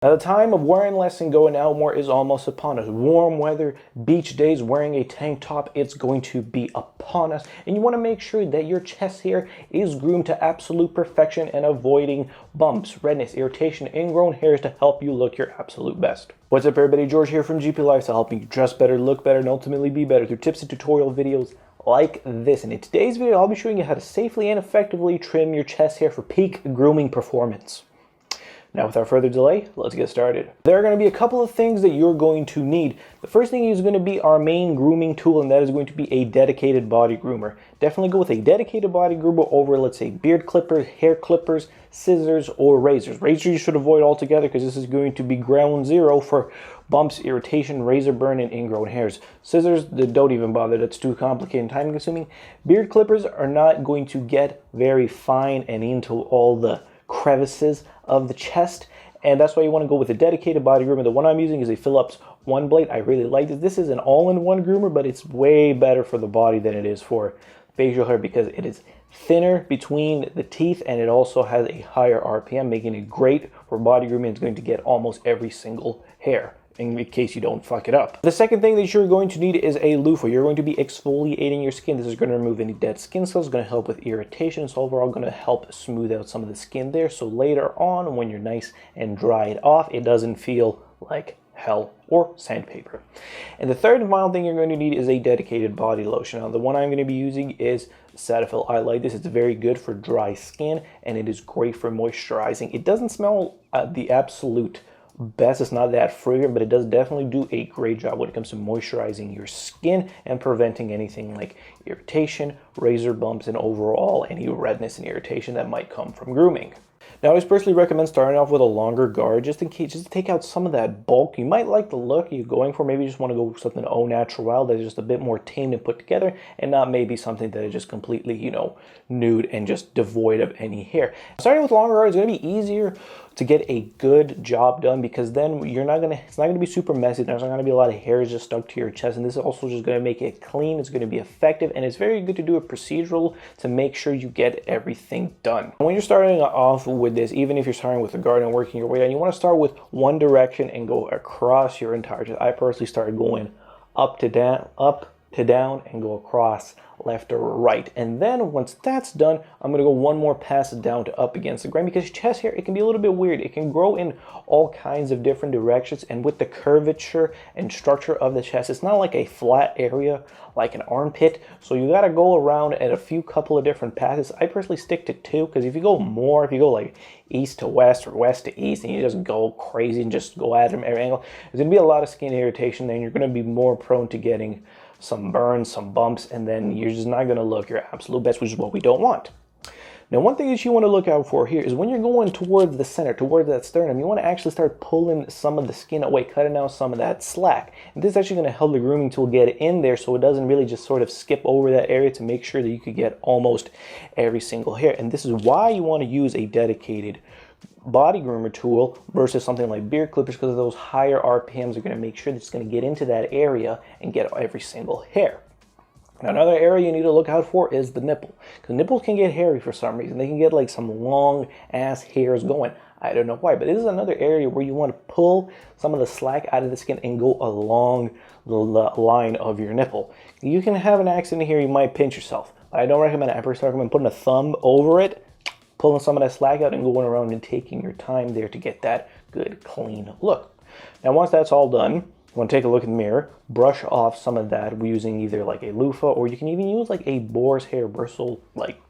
Now, the time of wearing less and going out more is almost upon us. Warm weather, beach days, wearing a tank top, it's going to be upon us. And you want to make sure that your chest hair is groomed to absolute perfection and avoiding bumps, redness, irritation, ingrown hairs to help you look your absolute best. What's up, everybody? George here from GP Lifestyle, helping you dress better, look better, and ultimately be better through tips and tutorial videos like this. And in today's video, I'll be showing you how to safely and effectively trim your chest hair for peak grooming performance. Now, without further delay, let's get started. There are going to be a couple of things that you're going to need. The first thing is going to be our main grooming tool, and that is going to be a dedicated body groomer. Definitely go with a dedicated body groomer over, let's say, beard clippers, hair clippers, scissors, or razors. Razors you should avoid altogether because this is going to be ground zero for bumps, irritation, razor burn, and ingrown hairs. Scissors, don't even bother. That's too complicated and time consuming. Beard clippers are not going to get very fine and into all the crevices of the chest, and that's why you want to go with a dedicated body groomer. The one I'm using is a Phillips One Blade. I really like this. This is an all-in-one groomer, but it's way better for the body than it is for facial hair because it is thinner between the teeth and it also has a higher RPM, making it great for body grooming. It's going to get almost every single hair in case you don't fuck it up. The second thing that you're going to need is a loofah. You're going to be exfoliating your skin. This is going to remove any dead skin cells. It's going to help with irritation. It's overall going to help smooth out some of the skin there. So later on, when you're nice and dried off, it doesn't feel like hell or sandpaper. And the third and final thing you're going to need is a dedicated body lotion. Now, the one I'm going to be using is Cetaphil. I like this. It's very good for dry skin and it is great for moisturizing. It doesn't smell the absolute best. It's not that fragrant, but it does definitely do a great job when it comes to moisturizing your skin and preventing anything like irritation, razor bumps, and overall any redness and irritation that might come from grooming. Now, I always personally recommend starting off with a longer guard just in case, just to take out some of that bulk. You might like the look you're going for. Maybe you just want to go with something au naturel that is just a bit more tamed and put together, and not maybe something that is just completely, you know, nude and just devoid of any hair. Starting with longer guard is going to be easier to get a good job done because then it's not gonna be super messy. There's not gonna be a lot of hairs just stuck to your chest, and this is also just gonna make it clean. It's gonna be effective, and it's very good to do it procedural to make sure you get everything done. When you're starting off with this, even if you're starting with a guard and working your way down, you want to start with one direction and go across your entire chest. I personally started going up to down and go across left or right, and then once that's done, I'm going to go one more pass down to up against the grain because chest hair, it can be a little bit weird. It can grow in all kinds of different directions, and with the curvature and structure of the chest, it's not like a flat area like an armpit, so you got to go around at a couple of different passes. I personally stick to two because if you go like east to west or west to east and you just go crazy and just go at them every angle, there's going to be a lot of skin irritation, then you're going to be more prone to getting some burns, some bumps, and then you're just not going to look your absolute best, which is what we don't want. Now, one thing that you want to look out for here is when you're going towards the center, towards that sternum, you want to actually start pulling some of the skin away, cutting out some of that slack. And this is actually going to help the grooming tool get in there so it doesn't really just sort of skip over that area to make sure that you could get almost every single hair. And this is why you want to use a dedicated body groomer tool versus something like beard clippers, because those higher RPMs are going to make sure that it's going to get into that area and get every single hair. Now, another area you need to look out for is the nipple, because nipples can get hairy for some reason. They can get like some long ass hairs going. I don't know why, but this is another area where you want to pull some of the slack out of the skin and go along the line of your nipple. You can have an accident here, you might pinch yourself. I don't recommend it. I personally recommend putting a thumb over it, pulling some of that slack out and going around and taking your time there to get that good clean look. Now, once that's all done, you want to take a look in the mirror, brush off some of that using either like a loofah, or you can even use like a boar's hair bristle like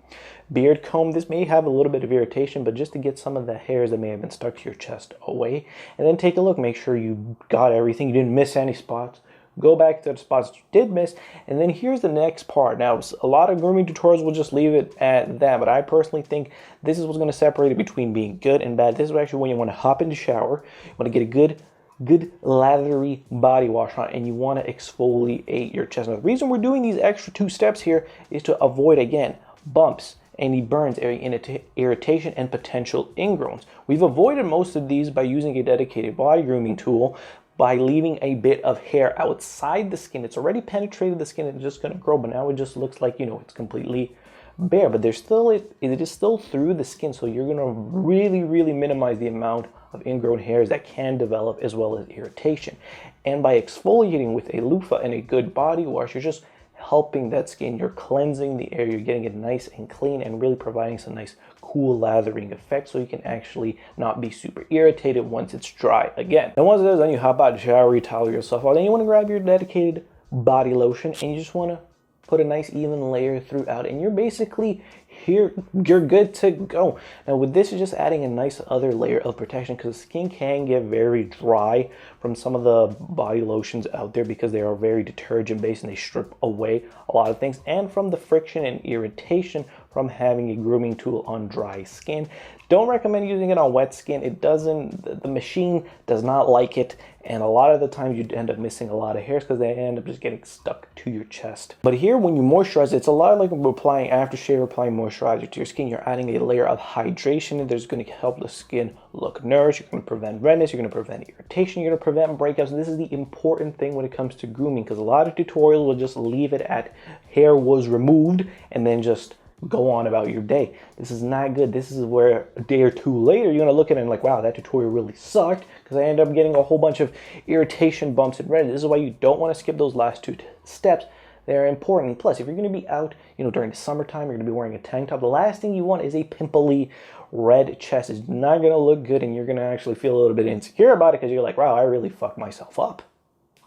beard comb. This may have a little bit of irritation, but just to get some of the hairs that may have been stuck to your chest away. And then take a look, make sure you got everything, you didn't miss any spots. Go back to the spots you did miss, and then here's the next part. Now, a lot of grooming tutorials will just leave it at that, but I personally think this is what's going to separate it between being good and bad. This is actually when you want to hop in the shower, you want to get a good lathery body wash on, and you want to exfoliate your chest. Now, the reason we're doing these extra 2 steps here is to avoid, again, bumps, any burns, irritation, and potential ingrowns. We've avoided most of these by using a dedicated body grooming tool, by leaving a bit of hair outside the skin. It's already penetrated the skin, it's just going to grow, but now it just looks like, you know, it's completely bare, but there's still it is still through the skin, so you're going to really minimize the amount of ingrown hairs that can develop, as well as irritation. And by exfoliating with a loofah and a good body wash, you're just helping that skin, you're cleansing the area, you're getting it nice and clean, and really providing some nice cool lathering effect so you can actually not be super irritated once it's dry again. And once it's done, you hop out of the shower, you towel yourself off, then you want to grab your dedicated body lotion and you just want to put a nice even layer throughout, and you're basically here, you're good to go. Now with this, you're just adding a nice other layer of protection, because skin can get very dry from some of the body lotions out there because they are very detergent based and they strip away a lot of things, and from the friction and irritation from having a grooming tool on dry skin. Don't recommend using it on wet skin. It doesn't, the machine does not like it, and a lot of the times you end up missing a lot of hairs because they end up just getting stuck to your chest. But here, when you moisturize, it's a lot like applying aftershave or applying moisturizer to your skin. You're adding a layer of hydration, and there's going to help the skin look nourished. You're going to prevent redness, you're going to prevent irritation, you're going to prevent breakouts. And this is the important thing when it comes to grooming, because a lot of tutorials will just leave it at hair was removed and then just go on about your day. This is not good. This is where a day or two later you're gonna look at it and like, wow, that tutorial really sucked, because I ended up getting a whole bunch of irritation, bumps, and redness. This is why you don't want to skip those last two steps. They're important. Plus, if you're going to be out, during the summertime, you're going to be wearing a tank top, the last thing you want is a pimply red chest. It's not going to look good, and you're going to actually feel a little bit insecure about it because you're like, wow, I really fucked myself up.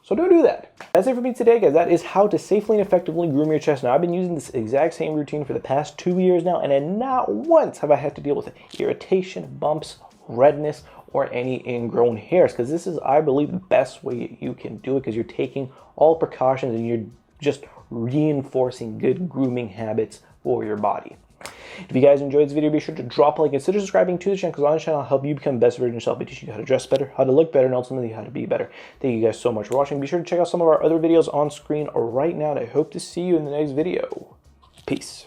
So don't do that. That's it for me today, guys. That is how to safely and effectively groom your chest. Now, I've been using this exact same routine for the past 2 years now, and then not once have I had to deal with irritation, bumps, redness, or any ingrown hairs, because this is, I believe, the best way you can do it, because you're taking all precautions and you're just reinforcing good grooming habits for your body. If you guys enjoyed this video, be sure to drop a like, consider subscribing to the channel, because on the channel I'll help you become the best version of yourself by teaching you how to dress better, how to look better, and ultimately how to be better. Thank you guys so much for watching. Be sure to check out some of our other videos on screen right now, and I hope to see you in the next video. Peace.